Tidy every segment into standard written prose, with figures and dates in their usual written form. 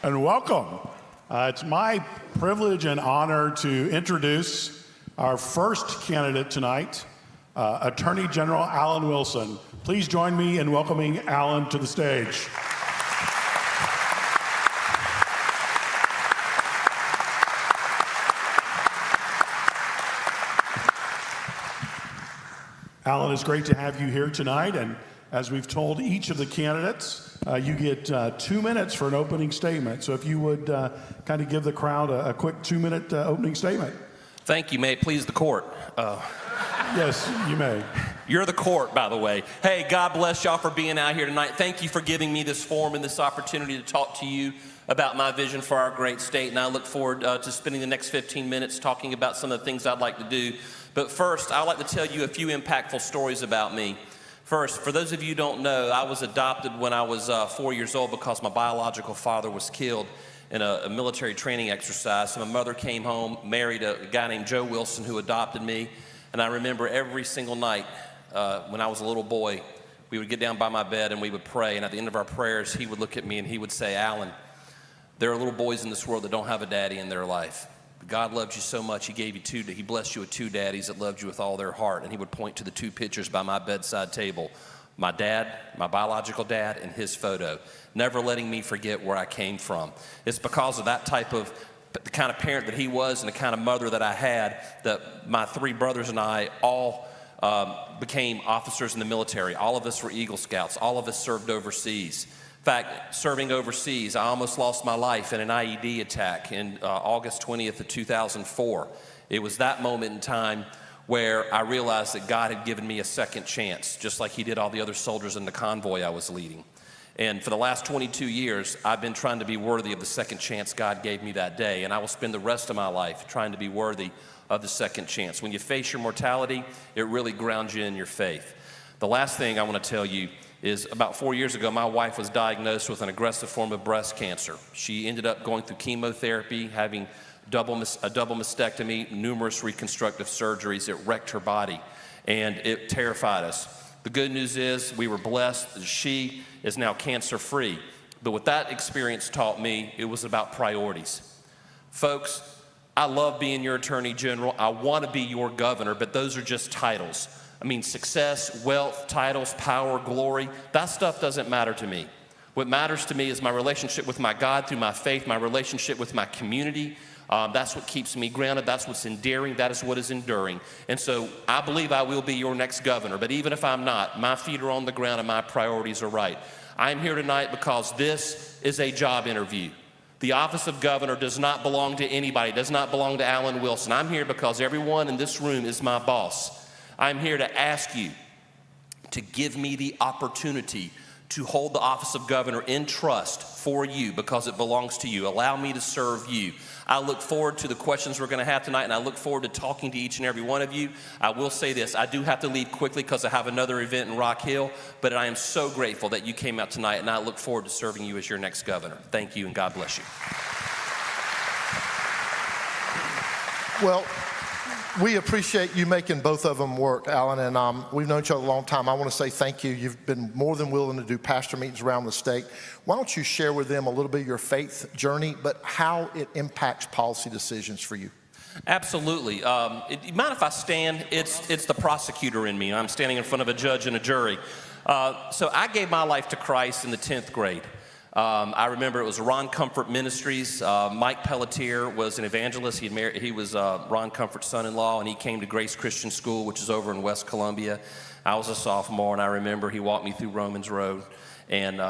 and welcome. It's my privilege and honor to introduce our first candidate tonight, Attorney General Alan Wilson. Please join me in welcoming Alan to the stage. Alan, it's great to have you here tonight, and as we've told each of the candidates, you get 2 minutes for an opening statement. So if you would kind of give the crowd a quick 2-minute opening statement. Thank you. May it please the court. Yes, you may. You're the court, by the way. Hey, God bless y'all for being out here tonight. Thank you for giving me this forum and this opportunity to talk to you about my vision for our great state, and I look forward to spending the next 15 minutes talking about some of the things I'd like to do. But first, I'd like to tell you a few impactful stories about me. First, for those of you who don't know, I was adopted when I was 4 years old because my biological father was killed in a military training exercise. So my mother came home, married a guy named Joe Wilson who adopted me, and I remember every single night when I was a little boy, we would get down by my bed and we would pray, and at the end of our prayers, he would look at me and he would say, "Alan, there are little boys in this world that don't have a daddy in their life. God loved you so much, he blessed you with 2 daddies that loved you with all their heart." And he would point to the 2 pictures by my bedside table, my dad, my biological dad, and his photo, never letting me forget where I came from. It's because of that type of, the kind of parent that he was and the kind of mother that I had, that my 3 brothers and I all became officers in the military. All of us were Eagle Scouts. All of us served overseas. In fact, serving overseas, I almost lost my life in an IED attack in August 20th of 2004. It was that moment in time where I realized that God had given me a second chance, just like he did all the other soldiers in the convoy I was leading. And for the last 22 years, I've been trying to be worthy of the second chance God gave me that day, and I will spend the rest of my life trying to be worthy of the second chance. When you face your mortality, it really grounds you in your faith. The last thing I want to tell you is about 4 years ago, my wife was diagnosed with an aggressive form of breast cancer. She ended up going through chemotherapy, having a double mastectomy, numerous reconstructive surgeries. It wrecked her body, and it terrified us. The good news is we were blessed that she is now cancer-free. But what that experience taught me, it was about priorities. Folks, I love being your attorney general. I want to be your governor, but those are just titles. I mean, success, wealth, titles, power, glory, that stuff doesn't matter to me. What matters to me is my relationship with my God through my faith, my relationship with my community. That's what keeps me grounded. That's what's endearing. That is what is enduring. And so I believe I will be your next governor. But even if I'm not, my feet are on the ground and my priorities are right. I'm here tonight because this is a job interview. The office of governor does not belong to anybody, does not belong to Alan Wilson. I'm here because everyone in this room is my boss. I'm here to ask you to give me the opportunity to hold the office of governor in trust for you because it belongs to you. Allow me to serve you. I look forward to the questions we're going to have tonight, and I look forward to talking to each and every one of you. I will say this, I do have to leave quickly because I have another event in Rock Hill, but I am so grateful that you came out tonight, and I look forward to serving you as your next governor. Thank you, and God bless you. Well, we appreciate you making both of them work, Alan, and we've known each other a long time. I want to say thank you. You've been more than willing to do pastor meetings around the state. Why don't you share with them a little bit of your faith journey, but how it impacts policy decisions for you? Absolutely. You mind if I stand? It's the prosecutor in me. I'm standing in front of a judge and a jury. So I gave my life to Christ in the 10th grade. I remember it was Ron Comfort Ministries. Mike Pelletier was an evangelist. He was Ron Comfort's son-in-law, and he came to Grace Christian School, which is over in West Columbia. I was a sophomore, and I remember he walked me through Romans Road and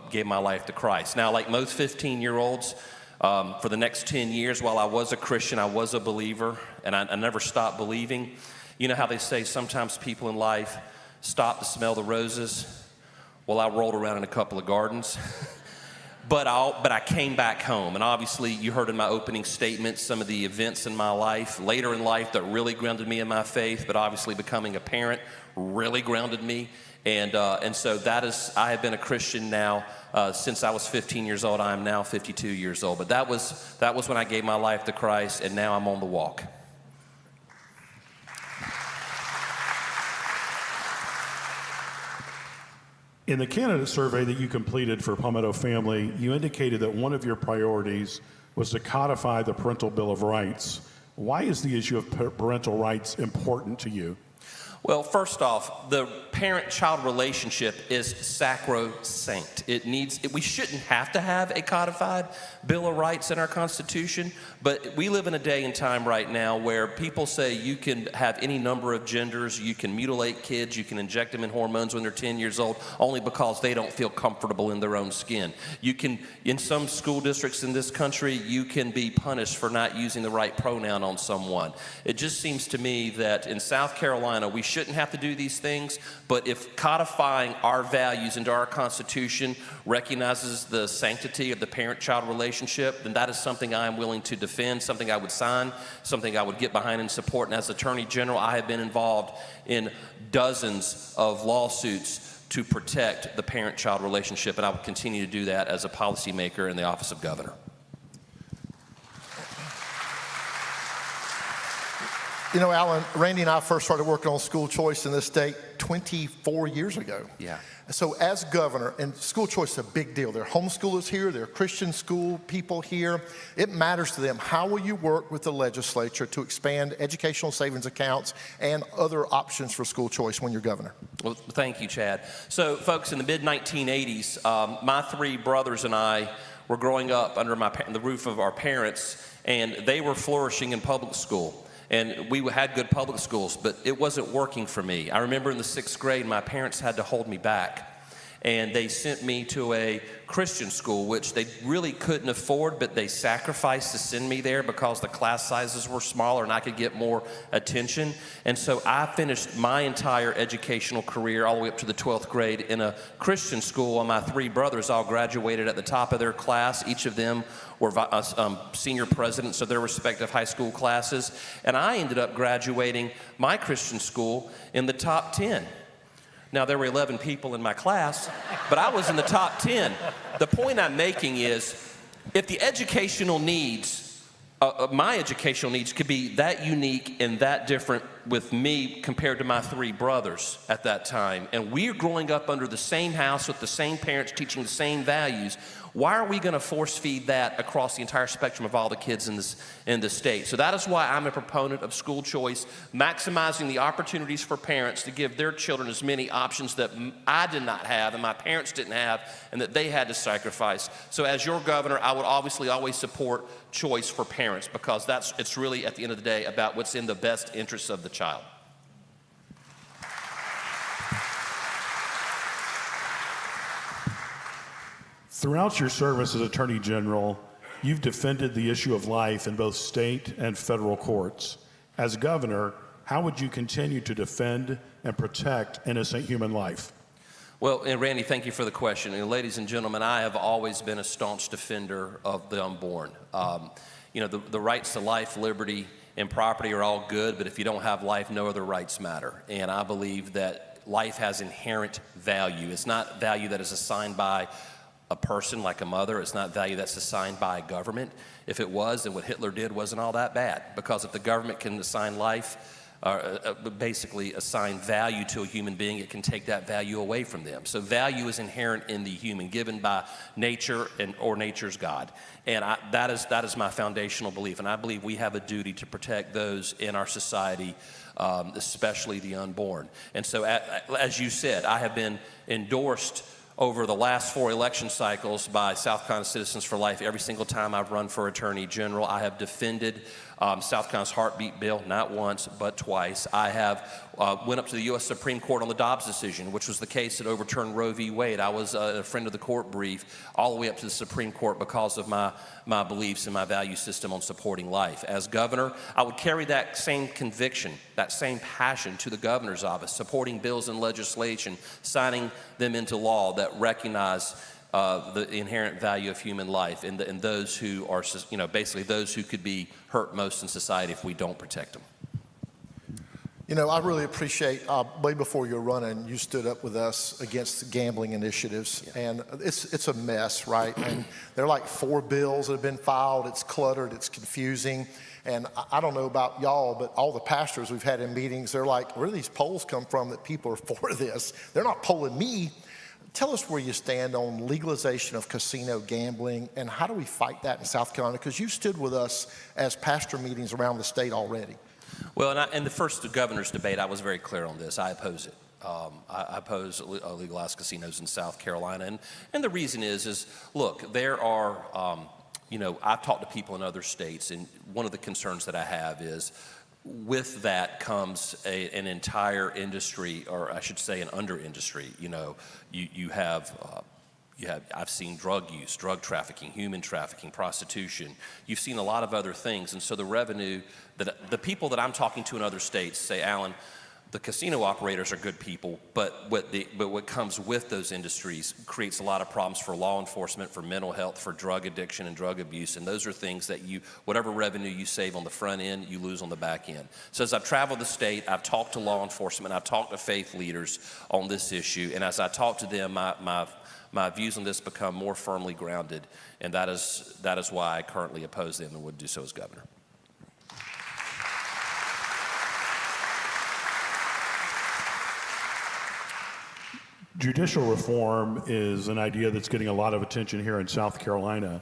gave my life to Christ. Now, like most 15-year-olds, for the next 10 years, while I was a Christian, I was a believer, and I never stopped believing. You know how they say sometimes people in life stop to smell the roses? Well, I rolled around in a couple of gardens. But I came back home, and obviously you heard in my opening statement some of the events in my life, later in life, that really grounded me in my faith, but obviously becoming a parent really grounded me, and so I have been a Christian now since I was 15 years old. I am now 52 years old, but that was when I gave my life to Christ, and now I'm on the walk. In the candidate survey that you completed for Palmetto Family, you indicated that one of your priorities was to codify the Parental Bill of Rights. Why is the issue of parental rights important to you? Well, first off, the parent-child relationship is sacrosanct. We shouldn't have to have a codified Bill of Rights in our Constitution, but we live in a day and time right now where people say you can have any number of genders, you can mutilate kids, you can inject them in hormones when they're 10 years old, only because they don't feel comfortable in their own skin. You can, in some school districts in this country, you can be punished for not using the right pronoun on someone. It just seems to me that in South Carolina, we shouldn't have to do these things, but if codifying our values into our Constitution recognizes the sanctity of the parent-child relationship, then that is something I am willing to defend, something I would sign, something I would get behind and support. And as Attorney General, I have been involved in dozens of lawsuits to protect the parent-child relationship, and I will continue to do that as a policymaker in the office of governor. You know, Alan, Randy and I first started working on school choice in this state 24 years ago. Yeah. So as governor, and school choice is a big deal. There are homeschoolers here, there are Christian school people here. It matters to them. How will you work with the legislature to expand educational savings accounts and other options for school choice when you're governor? Well, thank you, Chad. So, folks, in the mid-1980s, my three brothers and I were growing up under the roof of our parents, and they were flourishing in public school. And we had good public schools, but it wasn't working for me. I remember in the 6th grade, my parents had to hold me back. And they sent me to a Christian school, which they really couldn't afford, but they sacrificed to send me there because the class sizes were smaller and I could get more attention. And so I finished my entire educational career all the way up to the 12th grade in a Christian school, while my three brothers all graduated at the top of their class. Each of them were senior presidents of their respective high school classes. And I ended up graduating my Christian school in the top 10. Now, there were 11 people in my class, but I was in the top 10. The point I'm making is, if the educational needs, my educational needs could be that unique and that different with me compared to my three brothers at that time, and we're growing up under the same house with the same parents teaching the same values, why are we going to force feed that across the entire spectrum of all the kids in this state? So that is why I'm a proponent of school choice, maximizing the opportunities for parents to give their children as many options that I did not have and my parents didn't have and that they had to sacrifice. So as your governor, I would obviously always support choice for parents, because it's really, at the end of the day, about what's in the best interests of the child. Throughout your service as Attorney General, you've defended the issue of life in both state and federal courts. As governor, how would you continue to defend and protect innocent human life? Well, and Randy, thank you for the question. And ladies and gentlemen, I have always been a staunch defender of the unborn. The rights to life, liberty, and property are all good, but if you don't have life, no other rights matter. And I believe that life has inherent value. It's not value that is assigned by a person like a mother. It's not value that's assigned by a government. If it was, then what Hitler did wasn't all that bad, because if the government can assign life, basically assign value to a human being, it can take that value away from them. So value is inherent in the human, given by nature or nature's God. And that is my foundational belief. And I believe we have a duty to protect those in our society, especially the unborn. And so, as you said, I have been endorsed over the last 4 election cycles by South Carolina Citizens for Life. Every single time I've run for Attorney General, I have defended South Carolina's heartbeat bill, not once, but twice. I have went up to the U.S. Supreme Court on the Dobbs decision, which was the case that overturned Roe v. Wade. I was a friend of the court brief all the way up to the Supreme Court because of my beliefs and my value system on supporting life. As governor, I would carry that same conviction, that same passion to the governor's office, supporting bills and legislation, signing them into law that recognize the inherent value of human life and those who are, basically those who could be hurt most in society if we don't protect them. You know, I really appreciate, way before you were running, you stood up with us against gambling initiatives. Yeah. And it's a mess, right? And there are like 4 bills that have been filed. It's cluttered, it's confusing. And I don't know about y'all, but all the pastors we've had in meetings, they're like, where do these polls come from that people are for this? They're not polling me. Tell us where you stand on legalization of casino gambling, and how do we fight that in South Carolina? Because you stood with us as pastor meetings around the state already. Well, in the first governor's debate, I was very clear on this. I oppose it. I oppose legalized casinos in South Carolina. And the reason is look, there are, I've talked to people in other states, and one of the concerns that I have is with that comes an entire industry, or I should say an under industry. You have I've seen drug use, drug trafficking, human trafficking, prostitution. You've seen a lot of other things. And so the revenue that the people that I'm talking to in other states say, Alan, the casino operators are good people, but what comes with those industries creates a lot of problems for law enforcement, for mental health, for drug addiction and drug abuse. And those are things that whatever revenue you save on the front end, you lose on the back end. So as I've traveled the state, I've talked to law enforcement, I've talked to faith leaders on this issue. And as I talk to them, my views on this become more firmly grounded. And that is why I currently oppose them and would do so as governor. Judicial reform is an idea that's getting a lot of attention here in South Carolina.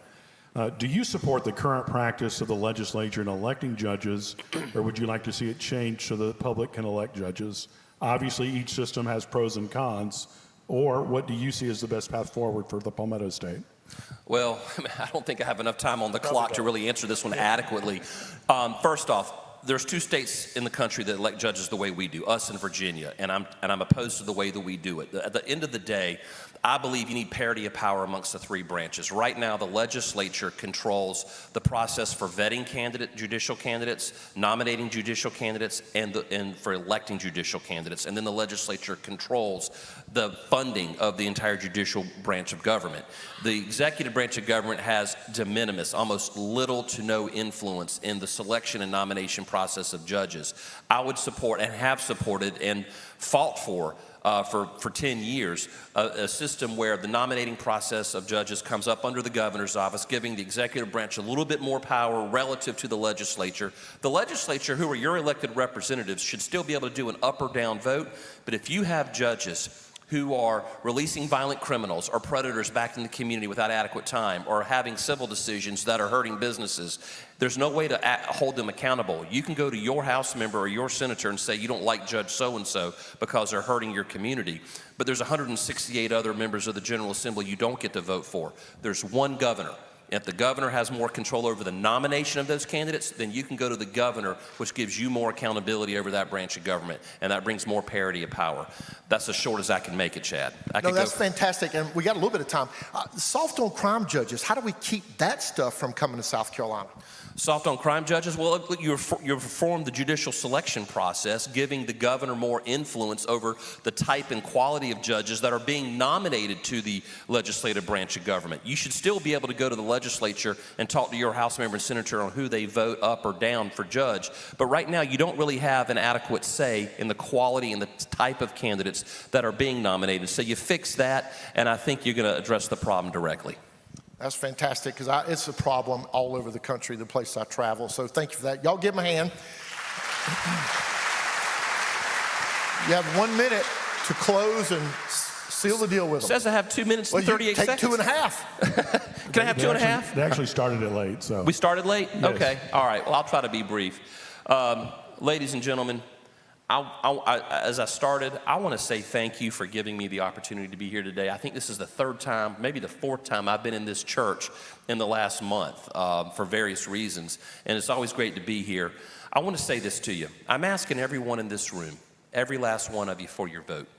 Do you support the current practice of the legislature in electing judges, or would you like to see it changed so the public can elect judges? Obviously, each system has pros and cons. Or what do you see as the best path forward for the Palmetto State? Well, I don't think I have enough time on the clock to really answer this one adequately. First off, there's 2 states in the country that elect judges the way we do, us and Virginia, and I'm opposed to the way that we do it. At the end of the day, I believe you need parity of power amongst the 3 branches. Right now, the legislature controls the process for vetting judicial candidates, nominating judicial candidates, and for electing judicial candidates. And then the legislature controls the funding of the entire judicial branch of government. The executive branch of government has de minimis, almost little to no influence in the selection and nomination process of judges. I would support and have supported and fought for 10 years, a system where the nominating process of judges comes up under the governor's office, giving the executive branch a little bit more power relative to the legislature. The legislature, who are your elected representatives, should still be able to do an up or down vote, but if you have judges who are releasing violent criminals or predators back in the community without adequate time, or having civil decisions that are hurting businesses, there's no way to hold them accountable. You can go to your House member or your senator and say you don't like Judge so-and-so because they're hurting your community, but there's 168 other members of the General Assembly you don't get to vote for. There's one governor. If the governor has more control over the nomination of those candidates, then you can go to the governor, which gives you more accountability over that branch of government, and that brings more parity of power. That's as short as I can make it, Chad. No, that's fantastic, and we got a little bit of time. Soft on crime judges, how do we keep that stuff from coming to South Carolina? Soft on crime judges? Well, you reform the judicial selection process, giving the governor more influence over the type and quality of judges that are being nominated to the legislative branch of government. You should still be able to go to the legislature and talk to your House member and senator on who they vote up or down for judge. But right now, you don't really have an adequate say in the quality and the type of candidates that are being nominated. So you fix that, and I think you're going to address the problem directly. That's fantastic, because it's a problem all over the country, the place I travel. So thank you for that. Y'all give him a hand. You have 1 minute to close and seal the deal with them. It says I have 2 minutes and 38 seconds. Take 2.5. Can I have 2.5? They actually started it late, so. We started late? Yes. Okay. All right. Well, I'll try to be brief. Ladies and gentlemen, as I started, I want to say thank you for giving me the opportunity to be here today. I think this is the 3rd time, maybe the 4th time I've been in this church in the last month for various reasons, and it's always great to be here. I want to say this to you. I'm asking everyone in this room, every last one of you, for your vote.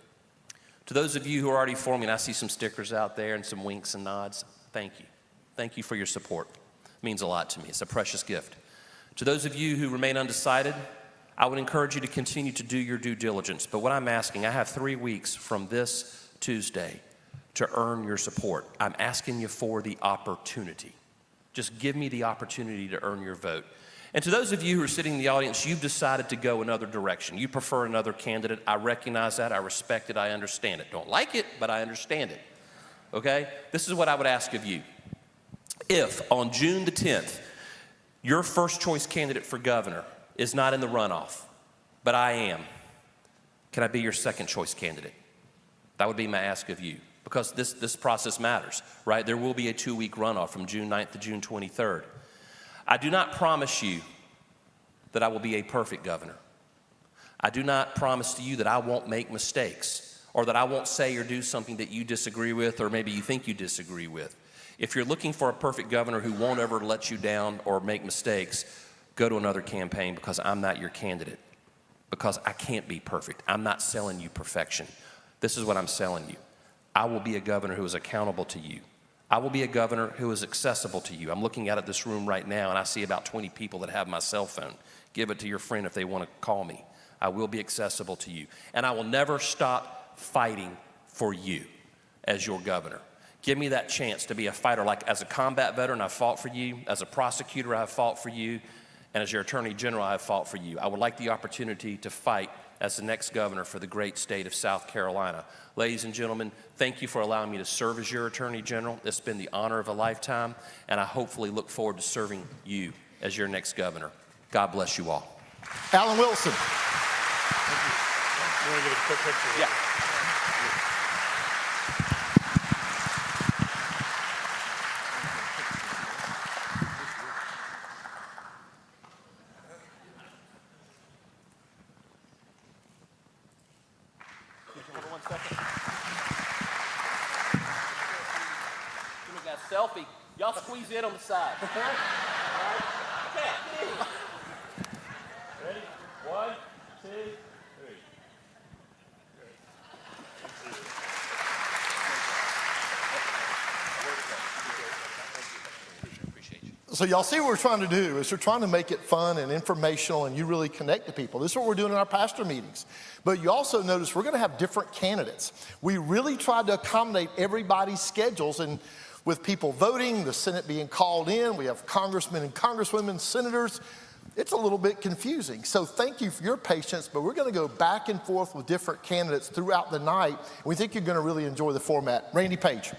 To those of you who are already for me, and I see some stickers out there and some winks and nods, thank you. Thank you for your support. It means a lot to me. It's a precious gift. To those of you who remain undecided, I would encourage you to continue to do your due diligence. But what I'm asking, I have 3 weeks from this Tuesday to earn your support. I'm asking you for the opportunity. Just give me the opportunity to earn your vote. And to those of you who are sitting in the audience, you've decided to go another direction. You prefer another candidate. I recognize that. I respect it. I understand it. Don't like it, but I understand it. Okay? This is what I would ask of you. If on June the 10th, your first choice candidate for governor is not in the runoff, but I am, can I be your second choice candidate? That would be my ask of you. because this process matters, right? There will be a 2-week runoff from June 9th to June 23rd. I do not promise you that I will be a perfect governor. I do not promise to you that I won't make mistakes or that I won't say or do something that you disagree with or maybe you think you disagree with. If you're looking for a perfect governor who won't ever let you down or make mistakes, go to another campaign, because I'm not your candidate, because I can't be perfect. I'm not selling you perfection. This is what I'm selling you. I will be a governor who is accountable to you. I will be a governor who is accessible to you. I'm looking out at this room right now and I see about 20 people that have my cell phone. Give it to your friend if they want to call me. I will be accessible to you. And I will never stop fighting for you as your governor. Give me that chance to be a fighter. Like as a combat veteran, I fought for you. As a prosecutor, I fought for you. And as your attorney general, I have fought for you. I would like the opportunity to fight as the next governor for the great state of South Carolina. Ladies and gentlemen, thank you for allowing me to serve as your attorney general. It's been the honor of a lifetime, and I hopefully look forward to serving you as your next governor. God bless you all. Alan Wilson. You want to get a quick picture? Yeah. Selfie. Y'all squeeze in on the side. All right? Yeah. Ready? 1, 2, 3. Appreciate you. So y'all see what we're trying to do is we're trying to make it fun and informational and you really connect to people. This is what we're doing in our pastor meetings. But you also notice we're going to have different candidates. We really tried to accommodate everybody's schedules, and with people voting, the Senate being called in, we have congressmen and congresswomen, senators. It's a little bit confusing. So thank you for your patience, but we're going to go back and forth with different candidates throughout the night. We think you're going to really enjoy the format. Randy Page.